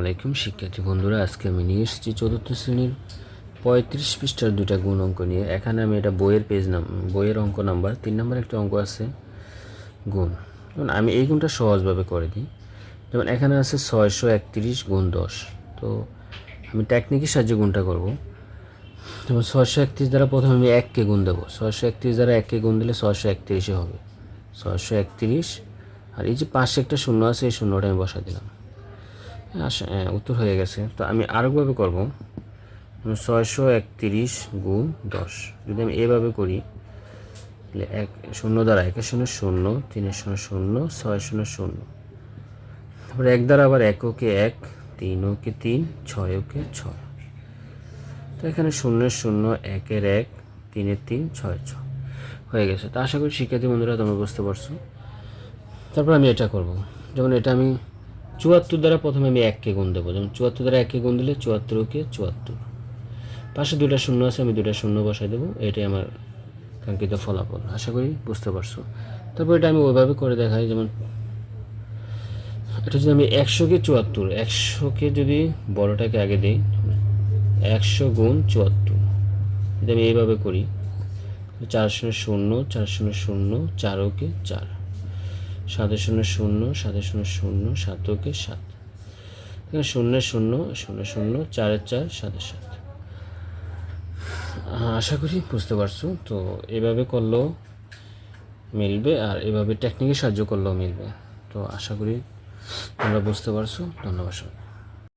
আলাইকুম শিক্ষার্থী বন্ধুরা, আজকে আমি নিয়ে এসেছি চতুর্থ শ্রেণীর 35 পৃষ্ঠার দুইটা গুণ অঙ্ক নিয়ে। এখানে আমি এটা বইয়ের অঙ্ক নাম্বার 3 নম্বর একটা অঙ্ক আছে গুণ। যেমন আমি এই গুণটা সহজভাবে করে দিই। যেমন এখানে আছে 631 গুণ 10। তো আমি টেকনিকের সাহায্যে গুণটা করব। যেমন 631 দ্বারা প্রথমে আমি 1কে গুণ দেবো। 631 দ্বারা 1কে গুণ দিলে 631 হবে। 631, আর এই যে পাশে একটা শূন্য আছে, এই শূন্যটা আমি বসা দিলাম। উত্তর হয়ে গেছে। তো আমি আরেকভাবে করব। 631 গুণ 10 যদি আমি এভাবে করি, তাহলে শূন্য দ্বারা 1 শূন্য শূন্য, 3 শূন্য শূন্য, 6 শূন্য শূন্য, তারপরে 1 দ্বারা আবার 1 ওকে 1, 3 ওকে 3, 6 ওকে 6। তো এখানে 0 0, 1 1, 3 3, 6 6 হয়ে গেছে। তো আশা করি শিক্ষার্থী বন্ধুরা তোমরা বুঝতে পারছো। তারপর আমি এটা করব। যেমন এটা আমি 74 দ্বারা প্রথমে আমি 1কে গুণ দেবো। যেমন 74 দ্বারা 1কে গুণ দিলে 74 ওকে 74, পাশে দুইটা শূন্য আছে, আমি দুইটা শূন্য বসাই দেবো। এটাই আমার কাঙ্ক্ষিত ফলাফল। আশা করি বুঝতে পারছো। তারপর এটা আমি ওইভাবে করে দেখাই। যেমন এটা যদি আমি 100কে 74, 100কে যদি বড়টাকে আগে দিই, 100 গুণ 74 যদি আমি এইভাবে করি, 4 শূন্য শূন্য, 4 শূন্য শূন্য, 4 ওকে 4, 7 শূন্য শূন্য, 7 শূন্য শূন্য, 7 ওকে 7, 0 0 0 0, 4 4, 7 7। আশা করি বুঝতে পারছো। তো এভাবে করলেও মিলবে, আর এভাবে টেকনিকের সাহায্য করলেও মিলবে। তো আশা করি তোমরা বুঝতে পারছো। ধন্যবাদ।